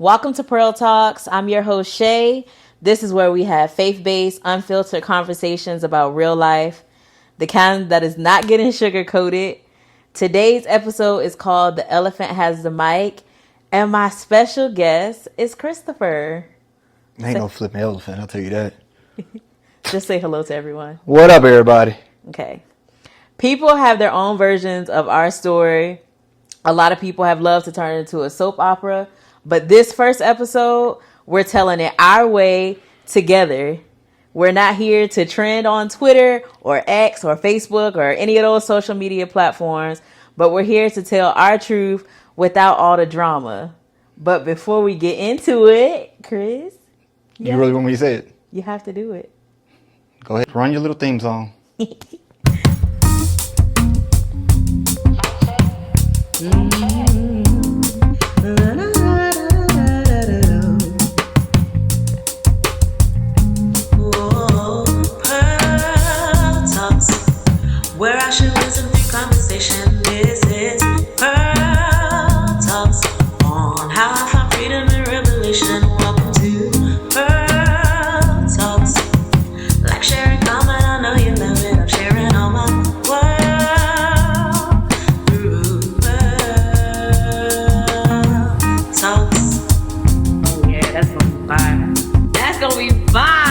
Welcome to Pearl Talks. I'm your host, Shay. This is where we have faith-based, unfiltered conversations about real life, the kind that is not getting sugar-coated. Today's episode is called The Elephant Has the Mic, and my special guest is Christopher. Ain't no flipping elephant, I'll tell you that. Just say hello to everyone. What up, everybody? Okay. People have their own versions of our story. A lot of people have loved to turn it into a soap opera. But this first episode, we're telling it our way together. We're not here to trend on Twitter or X or Facebook or any of those social media platforms. But we're here to tell our truth without all the drama. But before we get into it, Chris. You really want me to say it? You have to do it. Go ahead. Run your little theme song. Where I should listen to conversation. This is Pearl Talks on how I found freedom and revelation. Welcome to Pearl Talks. Like, share, and comment. I know you love it. I'm sharing all my world through Pearl Talks. Oh yeah, that's gonna be fire. That's gonna be fire.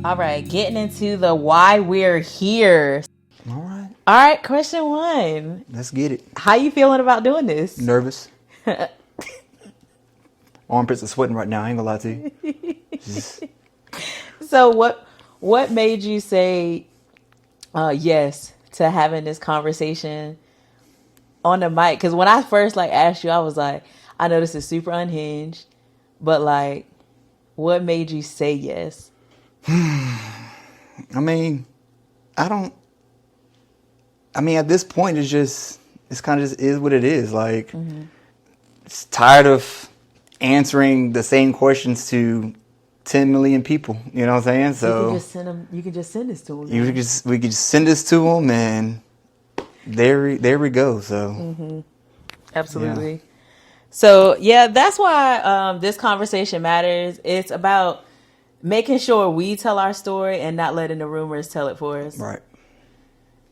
All right, getting into the why we're here. All right. All right, question one. Let's get it. How you feeling about doing this? Nervous. Armpits are sweating right now, I ain't gonna lie to you. So what made you say yes to having this conversation on the mic? Because when I first asked you, I was like, I know this is super unhinged, but what made you say yes? I mean, at this point, it's kind of just is what it is. It's tired of answering the same questions to 10 million people. You know what I'm saying? So You can just send this to them. we could just send this to them, and there we go. So Absolutely. Yeah. So yeah, that's why this conversation matters. It's about making sure we tell our story and not letting the rumors tell it for us. Right.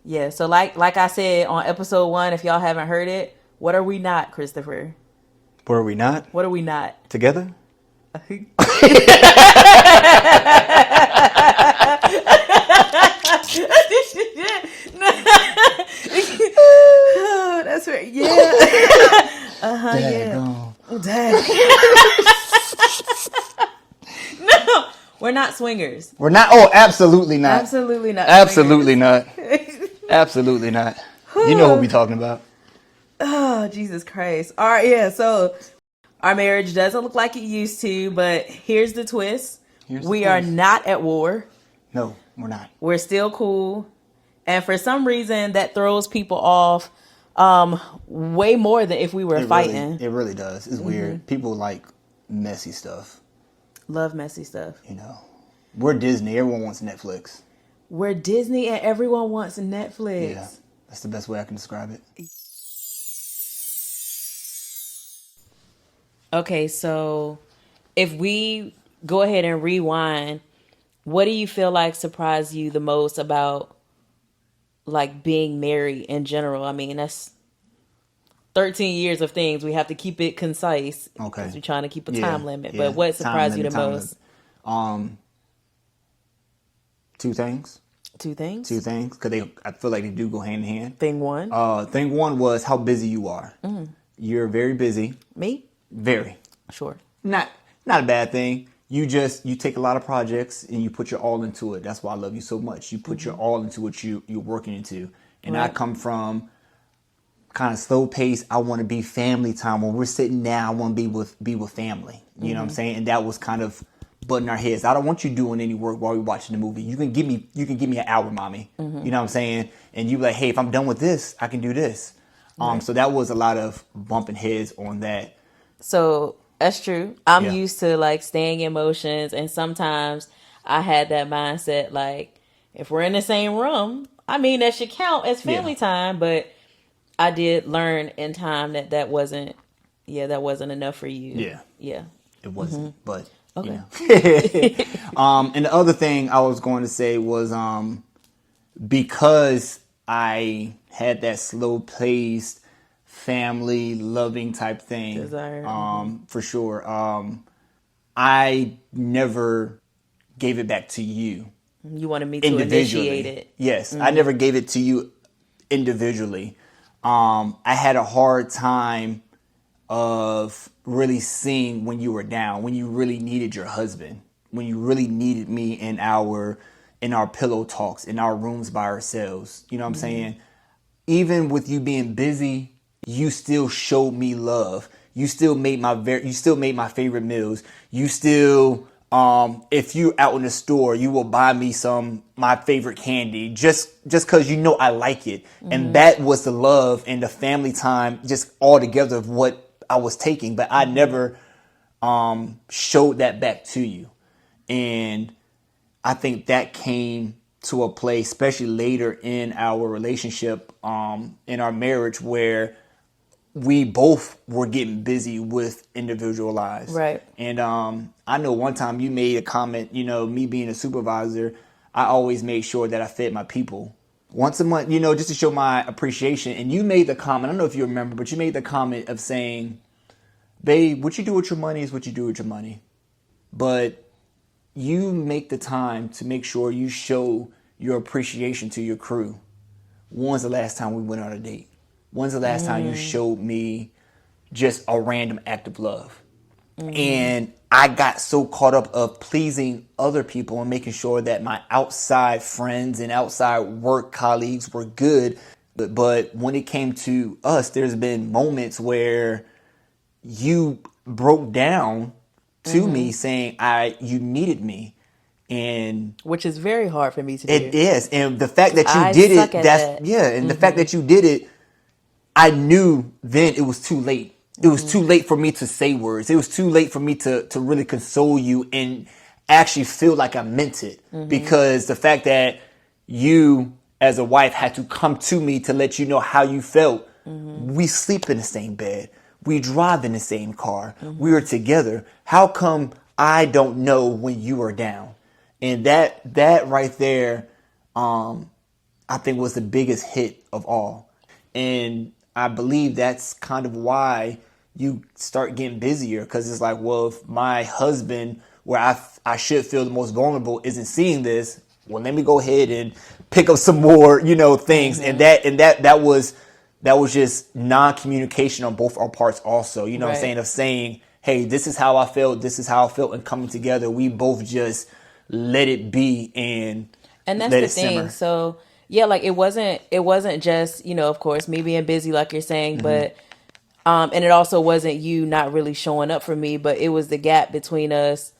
Yeah. So like I said on episode 1, if y'all haven't heard it, what are we not, Christopher? What are we not? What are we not? Together? Oh, that's right. Yeah. Yeah. Oh, dang. No, we're not swingers. We're not. Oh, absolutely not. Absolutely not. Absolutely not. Absolutely not. You know what we're talking about. Oh, Jesus Christ. All right, yeah. So our marriage doesn't look like it used to, but here's the twist. We are not at war. No, we're not. We're still cool. And for some reason, that throws people off way more than if we were fighting. It really does. It's weird. People like messy stuff. Love messy stuff. You know, we're Disney. Everyone wants Netflix. We're Disney and everyone wants Netflix. Yeah, that's the best way I can describe it. Okay, so if we go ahead and rewind, what do you feel like surprised you the most about being married in general? I mean, that's 13 years of things. We have to keep it concise. Okay. Because we're trying to keep a time limit. But what surprised you the most? Two things. Two things? Two things, because I feel like they do go hand in hand. Thing one? Thing one was how busy you are. You're very busy. Me? Very. Sure. Not a bad thing. You take a lot of projects and you put your all into it. That's why I love you so much. You put your all into what you're working into. And Right. I come from kind of slow pace. I want to be family time. When we're sitting down, I want to be with family. You know what I'm saying? And that was kind of butting our heads. I don't want you doing any work while we're watching the movie. You can give me an hour, mommy. You know what I'm saying? And you be like, hey, if I'm done with this, I can do this. So that was a lot of bumping heads on that. So that's true. I'm Yeah. used to staying in motions, and sometimes I had that mindset if we're in the same room, I mean, that should count as family Yeah. time, but I did learn in time that wasn't, that wasn't enough for you. Yeah. Yeah. It wasn't, but you Okay. know. And the other thing I was going to say was because I had that slow paced, family loving type thing. Desire. For sure. I never gave it back to you You wanted me to individually. initiate it. Yes, I never gave it to you individually. I had a hard time of really seeing when you were down, when you really needed your husband, when you really needed me in our pillow talks, in our rooms by ourselves. You know what I'm saying? Even with you being busy, you still showed me love. You still made my favorite meals. You still if you're out in the store, you will buy me my favorite candy just because you know I like it. And that was the love and the family time just all together of what I was taking. But I never showed that back to you. And I think that came to a place, especially later in our relationship, in our marriage, where we both were getting busy with individual lives. Right. And I know one time you made a comment, me being a supervisor, I always made sure that I fed my people once a month, just to show my appreciation. And you made the comment, I don't know if you remember, but you made the comment of saying, babe, what you do with your money is what you do with your money. But you make the time to make sure you show your appreciation to your crew. When's the last time we went on a date? When's the last time you showed me just a random act of love? And I got so caught up of pleasing other people and making sure that my outside friends and outside work colleagues were good. But when it came to us, there's been moments where you broke down to me saying you needed me. And Which is very hard for me to do. it is. And the fact that I you did suck it, at that's, that. yeah. And the fact that you did it, I knew then it was too late. It was too late for me to say words. It was too late for me to really console you and actually feel like I meant it. Because the fact that you, as a wife, had to come to me to let you know how you felt. We sleep in the same bed. We drive in the same car. We are together. How come I don't know when you are down? And that right there, I think was the biggest hit of all. And I believe that's kind of why you start getting busier, because it's like, well, if my husband, where I should feel the most vulnerable, isn't seeing this, well, let me go ahead and pick up some more, things. And that was just non-communication on both our parts also, what I'm saying, of saying, hey, this is how I felt, and coming together, we both just let it be and that's let the it thing. simmer. So yeah, like it wasn't just, of course, me being busy, like you're saying, but and it also wasn't you not really showing up for me, but it was the gap between us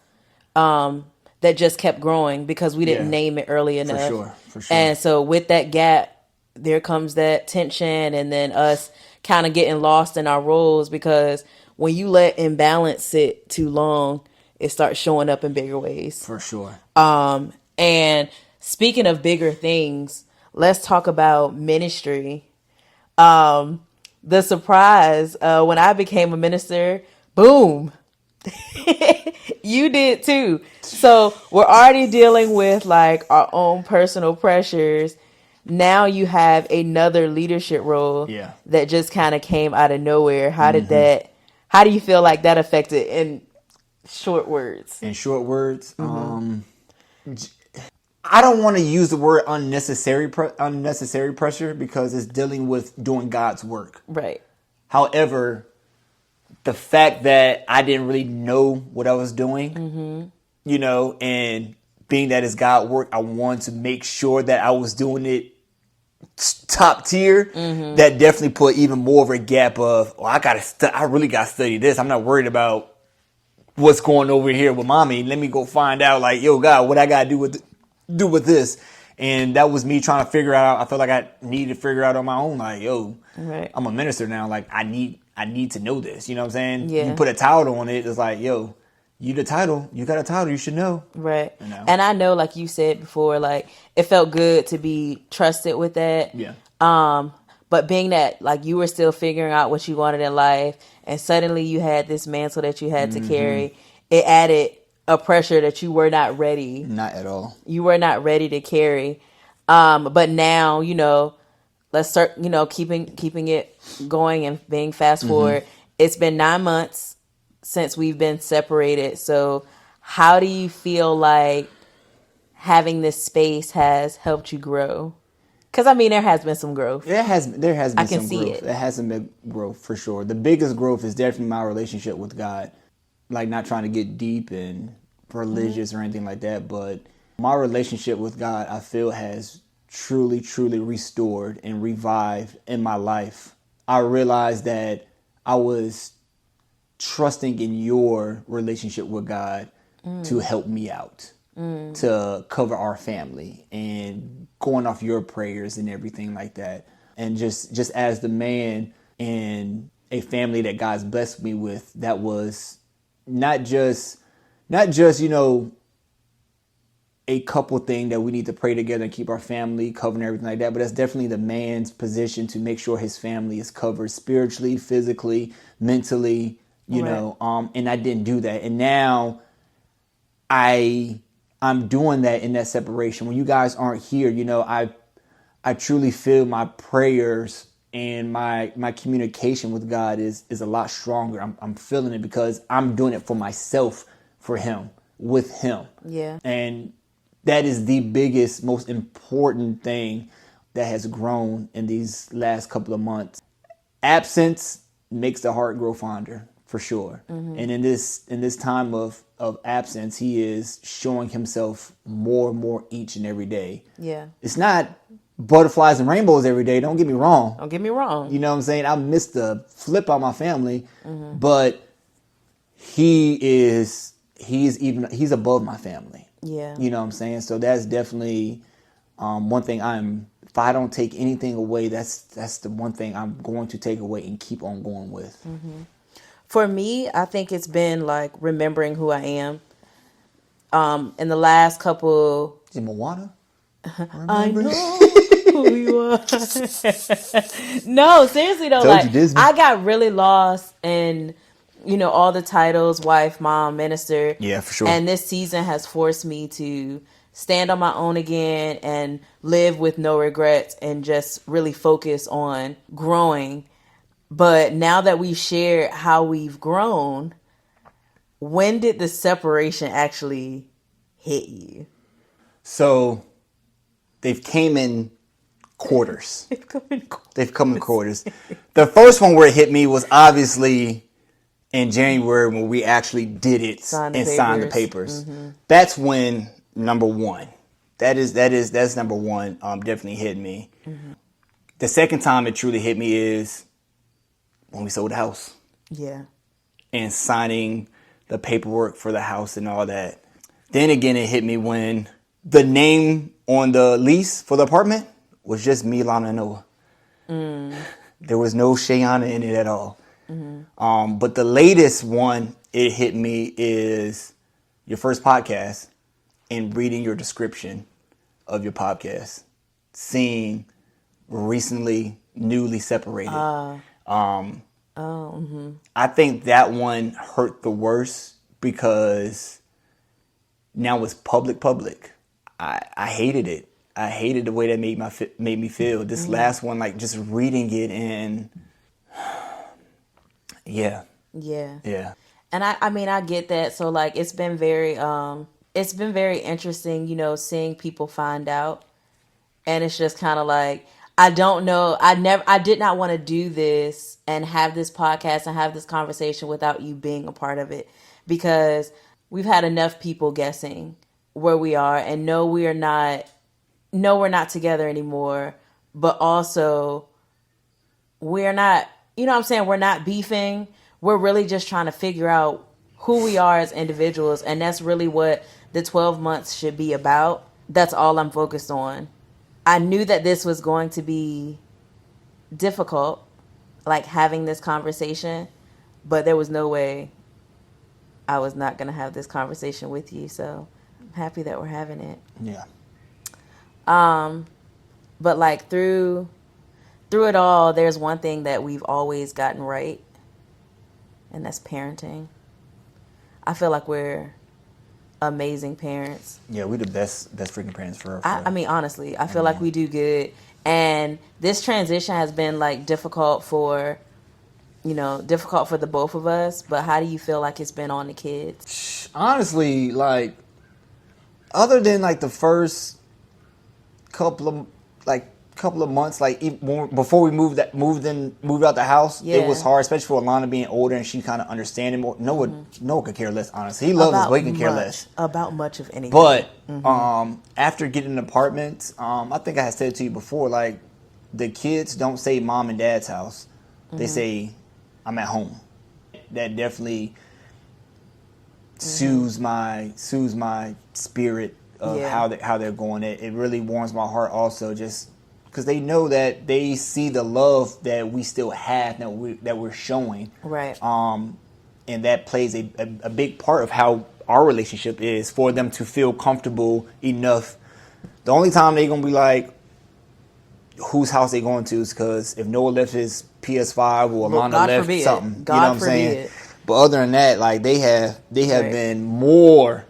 that just kept growing because we didn't Yeah. name it early enough. For sure. And so with that gap, there comes that tension, and then us kind of getting lost in our roles, because when you let imbalance sit too long, it starts showing up in bigger ways. For sure. And speaking of bigger things, let's talk about ministry. The surprise, when I became a minister, boom, you did too. So we're already dealing with like our own personal pressures. Now you have another leadership role that just kind of came out of nowhere. How do you feel like that affected in short words? In short words, I don't want to use the word unnecessary pressure, because it's dealing with doing God's work. Right. However, the fact that I didn't really know what I was doing, and being that it's God work, I wanted to make sure that I was doing it top tier. That definitely put even more of a gap of, I really got to study this. I'm not worried about what's going over here with mommy. Let me go find out, like, yo, God, what I got to do with this. And that was me trying to figure out. I felt like I needed to figure out on my own, like, yo, I'm a minister now. Like, I need to know this. You know what I'm saying? Yeah. You put a title on it. It's like, yo, You the title. You got a title. You should know. Right. You know? And I know, like you said before, like it felt good to be trusted with that. Yeah. But being that like you were still figuring out what you wanted in life and suddenly you had this mantle that you had to carry, it added a pressure that you were not ready. Not at all. You were not ready to carry. But now, let's start, keeping it going and being fast forward. It's been 9 months since we've been separated. So how do you feel like having this space has helped you grow? Because, I mean, there has been some growth. There has been can some see growth. it. There hasn't been growth for sure. The biggest growth is definitely my relationship with God. Like, not trying to get deep and religious or anything like that, but my relationship with God, I feel, has truly, truly restored and revived in my life. I realized that I was trusting in your relationship with God to help me out, to cover our family, and going off your prayers and everything like that. And just as the man in a family that God's blessed me with, that was not just a couple thing that we need to pray together and keep our family covered and everything like that, but that's definitely the man's position to make sure his family is covered spiritually, physically, mentally, and I didn't do that. And now I'm doing that in that separation. When you guys aren't here, I truly feel my prayers and my communication with God is a lot stronger. I'm feeling it because I'm doing it for myself, for him, with him. Yeah. And that is the biggest, most important thing that has grown in these last couple of months. Absence makes the heart grow fonder, for sure. And in this time of absence, he is showing himself more and more each and every day. Yeah. It's not butterflies and rainbows every day. Don't get me wrong. Don't get me wrong. You know what I'm saying? I miss the flip out my family, but he's above my family. Yeah. You know what I'm saying? So that's definitely one thing if I don't take anything away, that's the one thing I'm going to take away and keep on going with. For me, I think it's been like remembering who I am. In the last couple... Is it Moana? I know who you are. No, seriously though, Told you, Disney. I got really lost in, all the titles, wife, mom, minister. Yeah, for sure. And this season has forced me to stand on my own again and live with no regrets and just really focus on growing. But now that we've shared how we've grown, when did the separation actually hit you? So they've came in quarters. They've come in quarters. The first one where it hit me was obviously in January when we actually did it signed the papers. That's when number one. That's number one. Definitely hit me. The second time it truly hit me is when we sold the house. Yeah. And signing the paperwork for the house and all that. Then again, it hit me when the name on the lease for the apartment was just me, Lana, and Noah. There was no Shayana in it at all. But the latest one it hit me is your first podcast and reading your description of your podcast, seeing recently, newly separated. I think that one hurt the worst because now it's public. I hated it. I hated the way that made me feel. This last one, like just reading it and yeah. And I mean, I get that. So like, it's been very interesting, seeing people find out. And it's just kind of like, I don't know. I did not want to do this and have this podcast and have this conversation without you being a part of it, because we've had enough people guessing where we are and we're not together anymore, but also we're not, what I'm saying? We're not beefing. We're really just trying to figure out who we are as individuals. And that's really what the 12 months should be about. That's all I'm focused on. I knew that this was going to be difficult, like having this conversation, but there was no way I was not going to have this conversation with you. So I'm happy that we're having it. Yeah. But like through it all, there's one thing that we've always gotten right, and that's parenting. I feel like we're amazing parents. Yeah, we the best freaking parents for I mean, honestly, I feel like we do good. And this transition has been like difficult for the both of us. But how do you feel like it's been on the kids? honestly, like, other than like the first couple of months, like before we moved out the house, it was hard, especially for Alana being older and she kind of understanding more. Noah could care less, honestly. He loves us, but he can care less about much of anything. But after getting an apartment, I think I had said to you before, like, the kids don't say mom and dad's house; they say I'm at home. That definitely soothes my spirit of how they're going. It really warms my heart also, just because they know that they see the love that we still have, that we're showing. Right. And that plays a big part of how our relationship is, for them to feel comfortable enough. The only time they're going to be like, whose house they going to, is because if Noah left his PS5 or Alana left something. God you know what I'm saying? But other than that, like, they have been more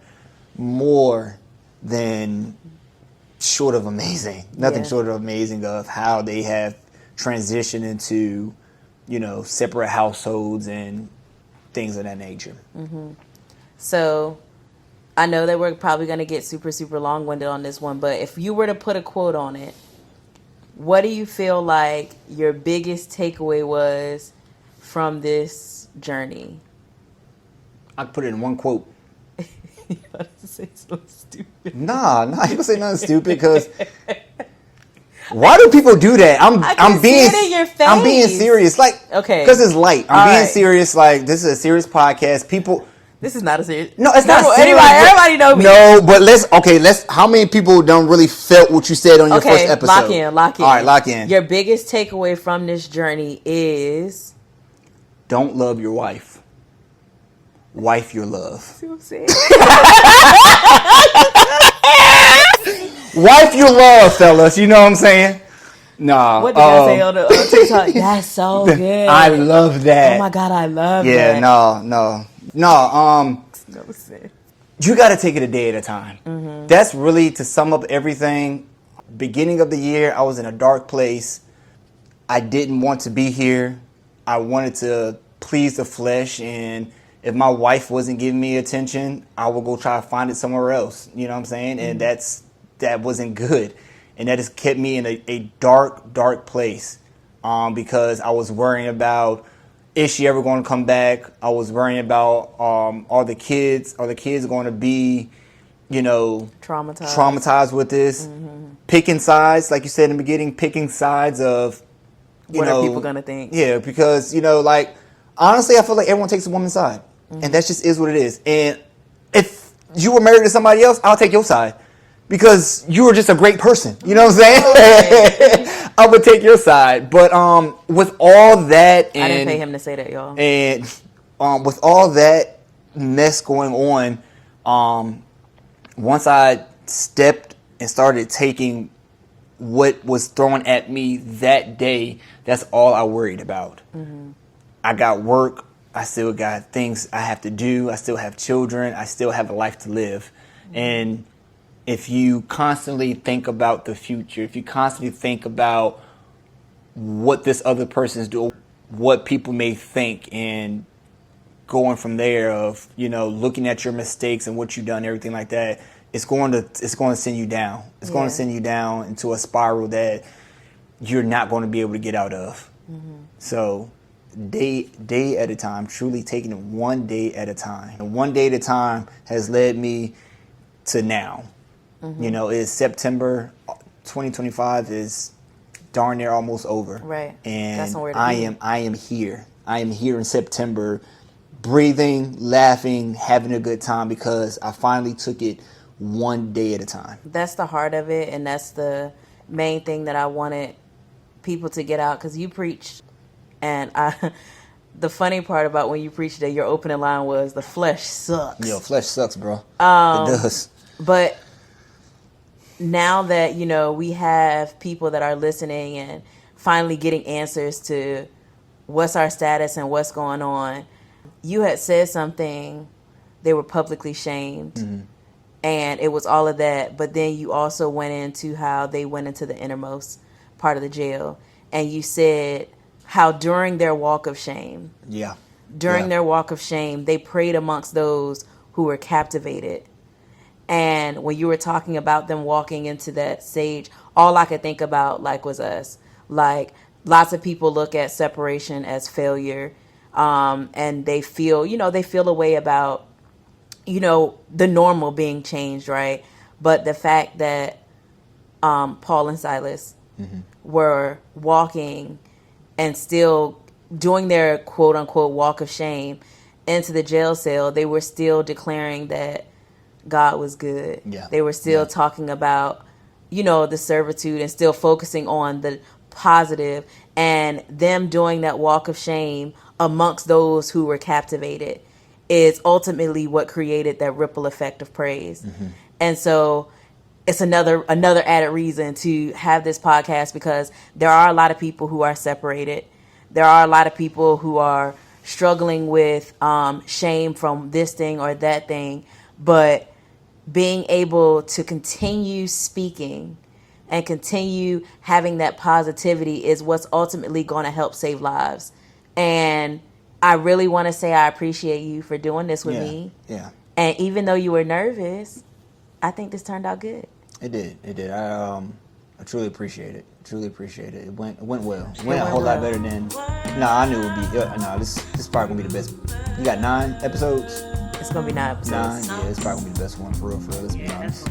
than short of amazing. Nothing short of amazing of how they have transitioned into, separate households and things of that nature. Mm-hmm. So I know that we're probably going to get super, super long-winded on this one, but if you were to put a quote on it, what do you feel like your biggest takeaway was from this journey? I could put it in one quote. You about to say something stupid. Nah, you don't say nothing stupid, because why do people do that? I'm being see it in your face. I'm being serious, like, okay, because it's light. I'm being serious. Like, this is a serious podcast. People. This is not a serious. No, it's not serious. Everybody know me. No, but let's. How many people don't really felt what you said on your first episode? Lock in. All right, lock in. Your biggest takeaway from this journey is: don't love your wife. Wife your love. See what I'm saying? Wife your love, fellas. You know what I'm saying? Nah. What did I say on the TikTok? That's so good. I love that. Oh my God, I love that. Yeah, no. You got to take it a day at a time. Mm-hmm. That's really, to sum up everything. Beginning of the year, I was in a dark place. I didn't want to be here. I wanted to please the flesh, and if my wife wasn't giving me attention, I would go try to find it somewhere else. You know what I'm saying? Mm-hmm. And that wasn't good. And that has kept me in a dark, dark place, because I was worrying about, is she ever going to come back? I was worrying about, are the kids going to be, traumatized with this? Mm-hmm. Picking sides, like you said in the beginning, picking sides of, what are people going to think? Yeah, because, honestly, I feel like everyone takes a woman's side. Mm-hmm. And that just is what it is. And if you were married to somebody else, I'll take your side. Because you were just a great person. You know what I'm saying? Okay. I would take your side. But with all that... I didn't pay him to say that, y'all. And with all that mess going on, once I stepped and started taking what was thrown at me that day, that's all I worried about. Mm-hmm. I got work. I still got things I have to do. I still have children. I still have a life to live. Mm-hmm. And if you constantly think about the future, if you constantly think about what this other person's doing, what people may think, and going from there of, looking at your mistakes and what you've done, everything like that, it's going to send you down. It's going to send you down into a spiral that you're not going to be able to get out of. Mm-hmm. So day at a time, truly taking it one day at a time. And one day at a time has led me to now. Mm-hmm. It's September 2025 is darn near almost over. Right. And that's nowhere to I am here. I am here in September, breathing, laughing, having a good time, because I finally took it one day at a time. That's the heart of it, and that's the main thing that I wanted people to get out, because you preached, and the funny part about when you preached that your opening line was the flesh sucks. Yo, flesh sucks, bro. It does. But now that, you know, we have people that are listening and finally getting answers to what's our status and what's going on, you had said something, they were publicly shamed, and it was all of that. But then you also went into how they went into the innermost part of the jail, and you said how during their walk of shame, their walk of shame, they prayed amongst those who were captivated. And when you were talking about them walking into that stage, all I could think about was us. Like, lots of people look at separation as failure, and they feel a way about, the normal being changed, right? But the fact that Paul and Silas were walking and still doing their quote unquote walk of shame into the jail cell, they were still declaring that God was good. Yeah. They were still talking about, the servitude and still focusing on the positive, and them doing that walk of shame amongst those who were captivated is ultimately what created that ripple effect of praise. And so it's another added reason to have this podcast, because there are a lot of people who are separated. There are a lot of people who are struggling with shame from this thing or that thing, but being able to continue speaking and continue having that positivity is what's ultimately going to help save lives. And I really want to say I appreciate you for doing this with me. Yeah. And even though you were nervous, I think this turned out good. It did. I truly appreciate it. It went well. It went a whole lot better than. I knew it would be. This is probably gonna be the best. You got 9 episodes. It's gonna be 9 episodes. 9. Yeah, it's probably gonna be the best one for real. Let's be honest.